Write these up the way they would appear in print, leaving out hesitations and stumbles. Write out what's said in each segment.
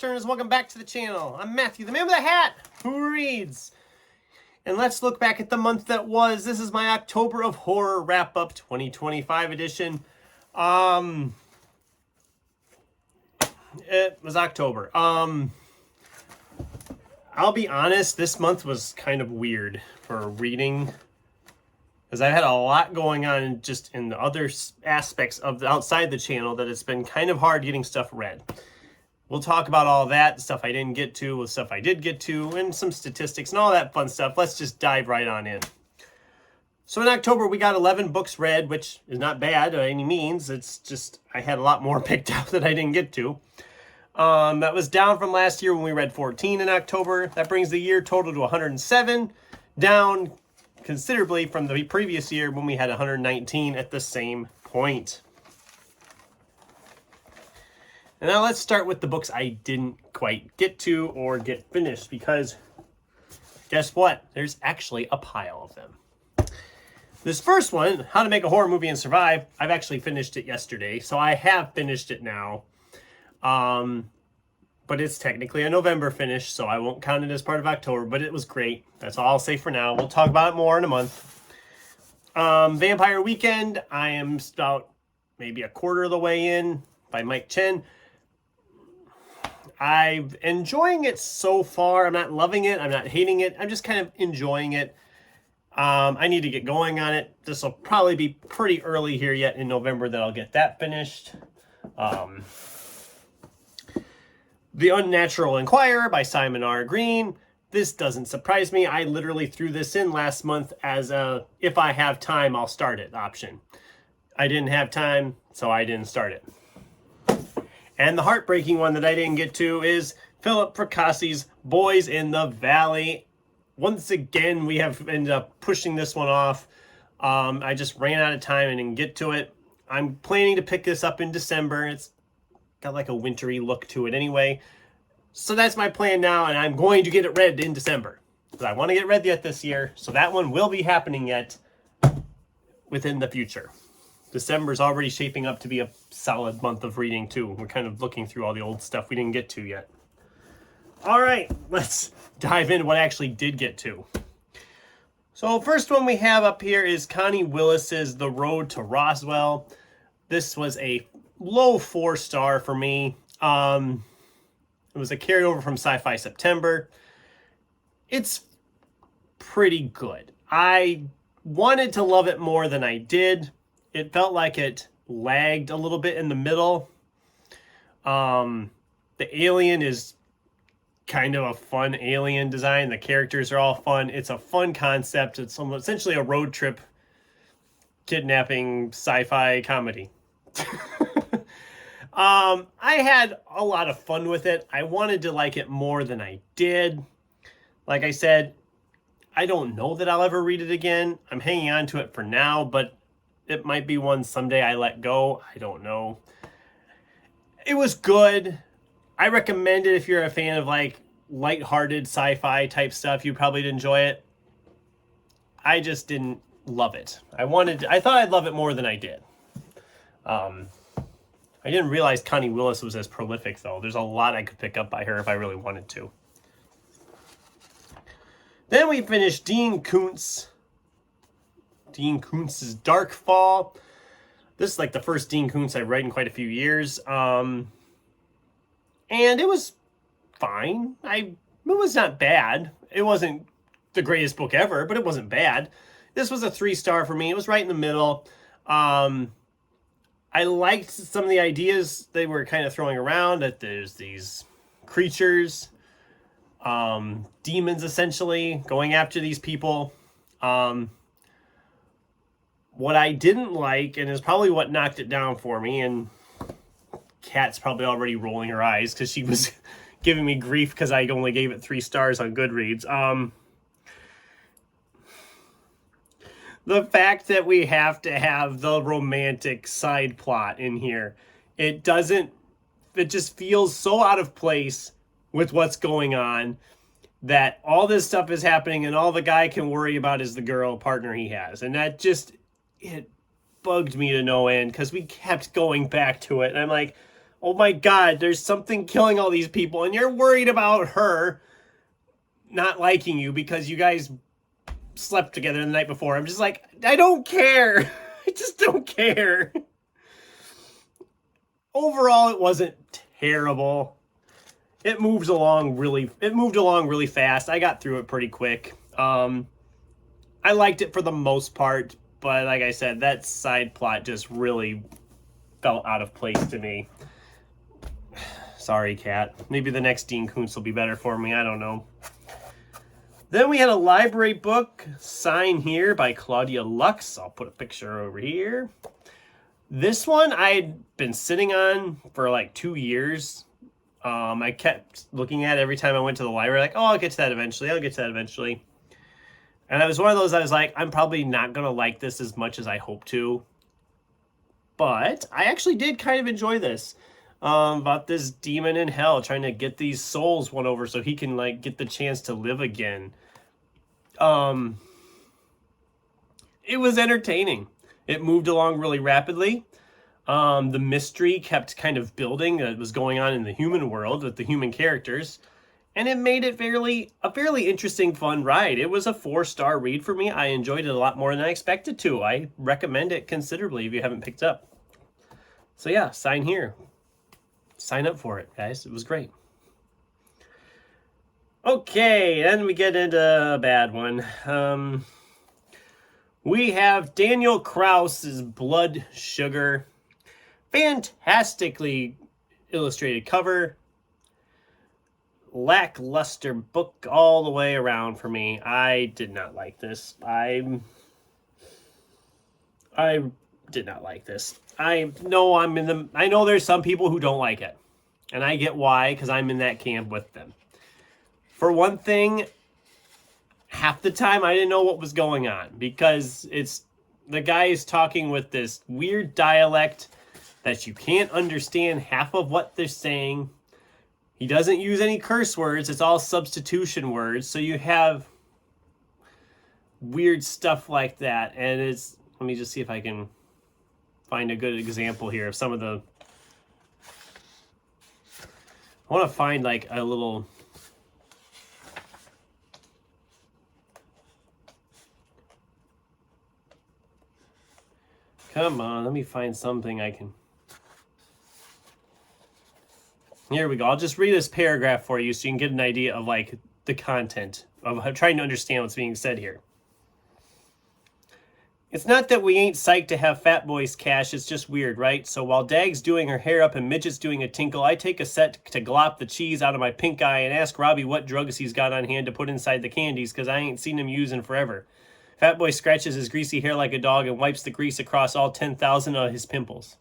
page-turners. Welcome back to the channel. I'm Matthew, the man with the hat who reads. And let's look back at the month that was. This is my October of Horror Wrap-Up 2025 edition. It was October. I'll be honest, this month was kind of weird for reading, because I've had a lot going on just in the other aspects of outside the channel that it's been kind of hard getting stuff read. We'll talk about all that, the stuff I didn't get to, the stuff I did get to, and some statistics and all that fun stuff. Let's just dive right on in. So in October, we got 11 books read, which is not bad by any means. It's just I had a lot more picked out that I didn't get to. That was down from last year when we read 14 in October. That brings the year total to 107, down considerably from the previous year when we had 119 at the same point. And now let's start with the books I didn't quite get to or get finished, because guess what? There's actually a pile of them. This first one, How to Make a Horror Movie and Survive, I've actually finished it yesterday, so I have finished it now. But it's technically a November finish, so I won't count it as part of October, but it was great. That's all I'll say for now. We'll talk about it more in a month. Vampire Weekend, I am about maybe a quarter of the way in, by Mike Chen. I'm enjoying it so far. I'm not loving it. I'm not hating it. I'm just kind of enjoying it. I need to get going on it. This will probably be pretty early here yet in November that I'll get that finished. The Unnatural Inquirer by Simon R. Green. This doesn't surprise me. I literally threw this in last month as a, if I have time, I'll start it option. I didn't have time, so I didn't start it. And the heartbreaking one that I didn't get to is Philip Fracassi's Boys in the Valley. Once again, we have ended up pushing this one off. I just ran out of time and didn't get to it. I'm planning to pick this up in December. It's got like a wintry look to it anyway. So that's my plan now, and I'm going to get it read in December. Because I want to get it read yet this year, so that one will be happening yet within the future. December's already shaping up to be a solid month of reading too. We're kind of looking through all the old stuff we didn't get to yet. All right, let's dive into what I actually did get to. So first one we have up here is Connie Willis's The Road to Roswell. This was a low 4-star for me. It was a carryover from Sci-Fi September. It's pretty good. I wanted to love it more than I did. It felt like it lagged a little bit in the middle. The alien is kind of a fun alien design. The characters are all fun. It's a fun concept. It's essentially a road trip kidnapping sci-fi comedy. I had a lot of fun with it. I wanted to like it more than I did. Like I said, I don't know that I'll ever read it again. I'm hanging on to it for now, but it might be one someday I let go. I don't know. It was good. I recommend it if you're a fan of like lighthearted sci-fi type stuff. You probably would enjoy it. I just didn't love it. I thought I'd love it more than I did. I didn't realize Connie Willis was as prolific though. There's a lot I could pick up by her if I really wanted to. Then we finished Dean Koontz's Dark Fall. This is like the first Dean Koontz I've read in quite a few years. And it was fine. It was not bad. It wasn't the greatest book ever, but it wasn't bad. This was a 3-star for me. It was right in the middle. I liked some of the ideas they were kind of throwing around, that there's these creatures, demons essentially, going after these people. What I didn't like, and is probably what knocked it down for me, and Kat's probably already rolling her eyes because she was giving me grief because I only gave it 3 stars on Goodreads. The fact that we have to have the romantic side plot in here, it just feels so out of place with what's going on, that all this stuff is happening and all the guy can worry about is the girl partner he has. And that just, it bugged me to no end because we kept going back to it. And I'm like, oh my God, there's something killing all these people, and you're worried about her not liking you because you guys slept together the night before. I'm just like, I don't care. I just don't care. Overall, it wasn't terrible. It moved along really fast. I got through it pretty quick. I liked it for the most part, but like I said, that side plot just really felt out of place to me. Sorry, Kat. Maybe the next Dean Koontz will be better for me. I don't know. Then we had a library book, Sign Here by Claudia Lux. I'll put a picture over here. This one I'd been sitting on for like 2 years. I kept looking at it every time I went to the library, like, oh, I'll get to that eventually. I'll get to that eventually. And it was one of those I was like, I'm probably not going to like this as much as I hope to. But I actually did kind of enjoy this. About this demon in hell trying to get these souls won over so he can like get the chance to live again. It was entertaining. It moved along really rapidly. The mystery kept kind of building that was going on in the human world with the human characters, and it made it a fairly interesting, fun ride. It was a 4-star read for me. I enjoyed it a lot more than I expected to. I recommend it considerably if you haven't picked up. So yeah, Sign Here. Sign up for it, guys. It was great. Okay, then we get into a bad one. We have Daniel Kraus's Blood Sugar. Fantastically illustrated cover. Lackluster book all the way around for me. I did not like this. I did not like this. I know there's some people who don't like it. And I get why, because I'm in that camp with them. For one thing, half the time I didn't know what was going on, because the guy is talking with this weird dialect that you can't understand half of what they're saying. He doesn't use any curse words. It's all substitution words. So you have weird stuff like that. And let me just see if I can find a good example here of some of the... I want to find like a little... Come on, let me find something I can... Here we go. I'll just read this paragraph for you so you can get an idea of like the content of trying to understand what's being said here. It's not that we ain't psyched to have Fat Boy's cash, it's just weird, right? So while Dag's doing her hair up and Midget's doing a tinkle, I take a set to glop the cheese out of my pink eye and ask Robbie what drugs he's got on hand to put inside the candies, because I ain't seen him use in forever. Fat Boy scratches his greasy hair like a dog and wipes the grease across all 10,000 of his pimples.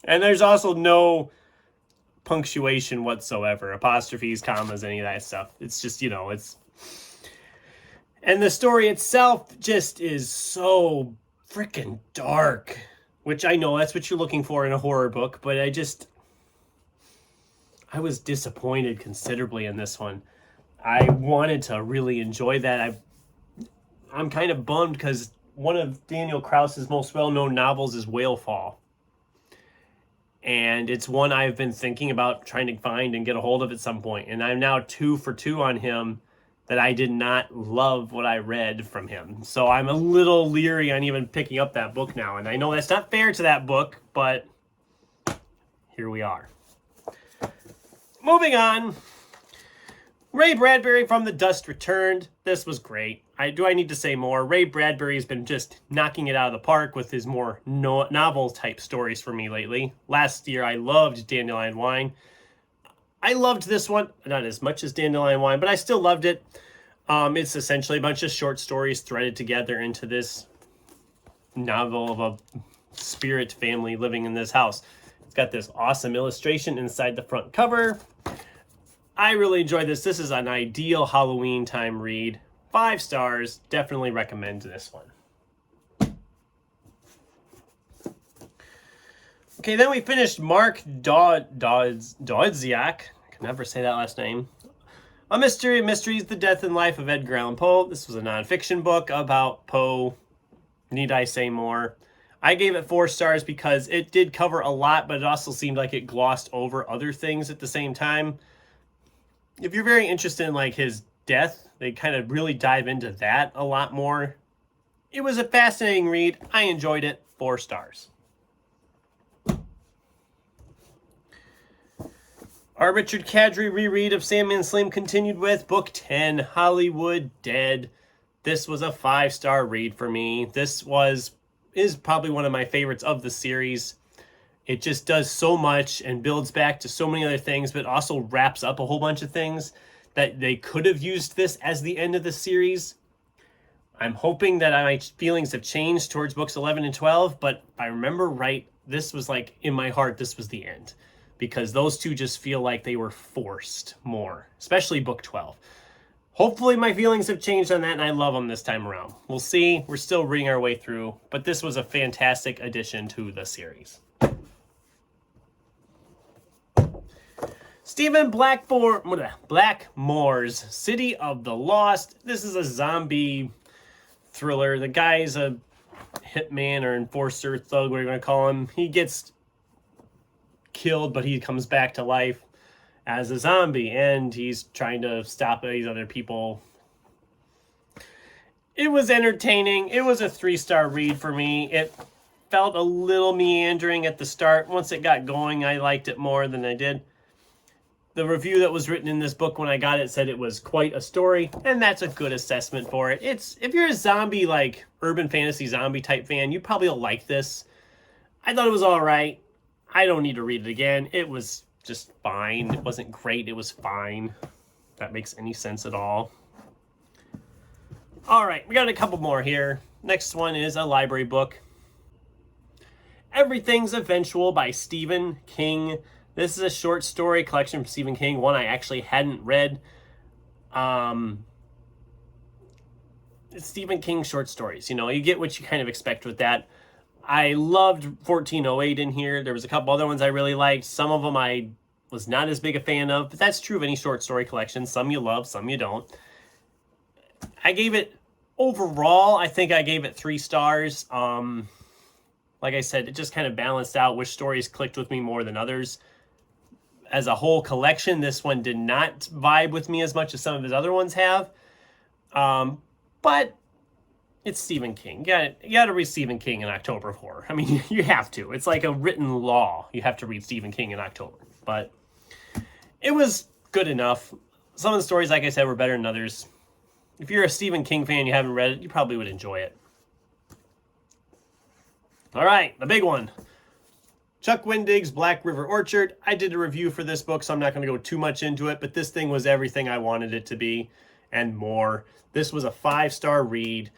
And there's also no punctuation whatsoever, apostrophes, commas, any of that stuff. It's just, it's... And the story itself just is so freaking dark, which I know that's what you're looking for in a horror book, but I was disappointed considerably in this one. I wanted to really enjoy that. I'm kind of bummed because one of Daniel Kraus's most well-known novels is Whalefall. And it's one I've been thinking about trying to find and get a hold of at some point. And I'm now 2 for 2 on him that I did not love what I read from him. So I'm a little leery on even picking up that book now. And I know that's not fair to that book, but here we are. Moving on. Ray Bradbury from the Dust Returned. This was great. Do I need to say more? Ray Bradbury has been just knocking it out of the park with his more novel type stories for me lately. Last year I loved Dandelion Wine. I loved this one, not as much as Dandelion Wine, but I still loved it. It's essentially a bunch of short stories threaded together into this novel of a spirit family living in this house. It's got this awesome illustration inside the front cover. I really enjoyed this. This is an ideal Halloween time read. 5 stars. Definitely recommend this one. Okay, then we finished Mark Dowdziak. I can never say that last name. A Mystery of Mysteries, The Death and Life of Edgar Allan Poe. This was a nonfiction book about Poe. Need I say more? I gave it 4 stars because it did cover a lot, but it also seemed like it glossed over other things at the same time. If you're very interested in like his death, they kind of really dive into that a lot more. It was a fascinating read. I enjoyed it. 4 stars. Our Richard Kadrey reread of Sandman Slim continued with Book 10, Hollywood Dead. This was a 5-star read for me. This is probably one of my favorites of the series. It just does so much and builds back to so many other things, but also wraps up a whole bunch of things that they could have used this as the end of the series. I'm hoping that my feelings have changed towards books 11 and 12, but if I remember right, this was like, in my heart, this was the end. Because those two just feel like they were forced more, especially book 12. Hopefully my feelings have changed on that, and I love them this time around. We'll see. We're still reading our way through, but this was a fantastic addition to the series. Stephen Blackmore's City of the Lost. This is a zombie thriller. The guy is a hitman or enforcer, thug, whatever you want to call him. He gets killed, but he comes back to life as a zombie, and he's trying to stop these other people. It was entertaining. It was a 3-star read for me. It felt a little meandering at the start. Once it got going, I liked it more than I did. The review that was written in this book when I got it said it was quite a story, and that's a good assessment for it. If you're a zombie, like urban fantasy zombie type fan, you probably will like this. I thought it was all right. I don't need to read it again. It was just fine. It wasn't great. It was fine. If that makes any sense at all. All right, we got a couple more here. Next one is a library book. Everything's Eventual by Stephen King. This is a short story collection from Stephen King, one I actually hadn't read. It's Stephen King short stories. You know, you get what you kind of expect with that. I loved 1408 in here. There was a couple other ones I really liked. Some of them I was not as big a fan of, but that's true of any short story collection. Some you love, some you don't. I gave it, overall, I think I gave it 3 stars. Like I said, it just kind of balanced out which stories clicked with me more than others. As a whole collection, this one did not vibe with me as much as some of his other ones have. But it's Stephen King. You got to read Stephen King in October of horror. I mean, you have to. It's like a written law. You have to read Stephen King in October. But it was good enough. Some of the stories, like I said, were better than others. If you're a Stephen King fan, you haven't read it, you probably would enjoy it. All right, the big one. Chuck Wendig's Black River Orchard. I did a review for this book, so I'm not going to go too much into it, but this thing was everything I wanted it to be and more. This was a 5-star read.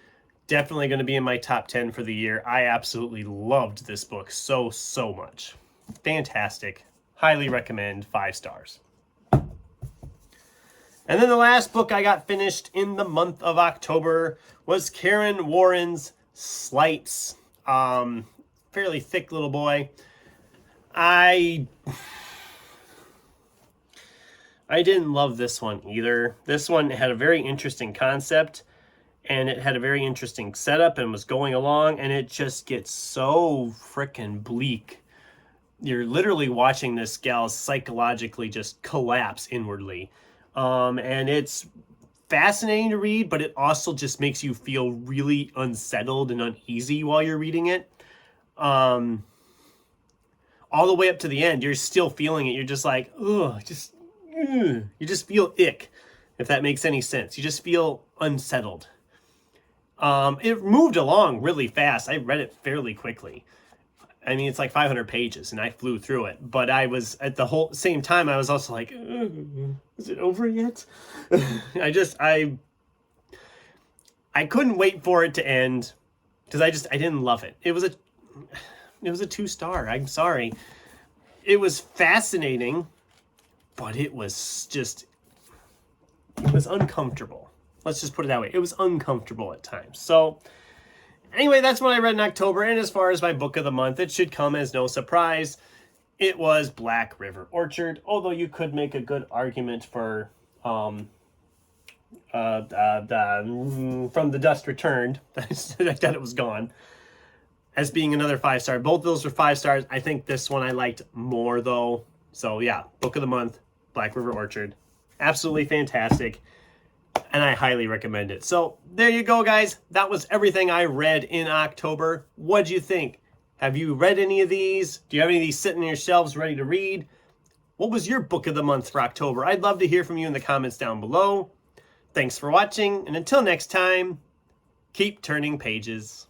Definitely going to be in my top 10 for the year. I absolutely loved this book so much. Fantastic. Highly recommend. 5 stars. And then the last book I got finished in the month of October was Karen Warren's Slights. Fairly thick little boy. I didn't love this one either. This one had a very interesting concept, and it had a very interesting setup and was going along, and it just gets so freaking bleak. You're literally watching this gal psychologically just collapse inwardly. And it's fascinating to read, but it also just makes you feel really unsettled and uneasy while you're reading it. All the way up to the end, you're still feeling it. You're just like, ugh, you just feel ick, if that makes any sense. You just feel unsettled. It moved along really fast. I read it fairly quickly. I mean, it's like 500 pages, and I flew through it. But I was, at the whole same time, I was also like, is it over yet? I couldn't wait for it to end, because I didn't love it. It was a 2-star. I'm sorry. It was fascinating, but it was uncomfortable. Let's just put it that way. It was uncomfortable at times. So anyway, that's what I read in October. And as far as my book of the month, it should come as no surprise. It was Black River Orchard, although you could make a good argument for From the Dust Returned. That it was gone. as being another 5-star. Both of those were 5 stars. I think this one I liked more though. So yeah, book of the month, Black River Orchard. Absolutely fantastic. And I highly recommend it. So there you go, guys. That was everything I read in October. What'd you think? Have you read any of these? Do you have any of these sitting on your shelves ready to read? What was your book of the month for October? I'd love to hear from you in the comments down below. Thanks for watching, and until next time, keep turning pages.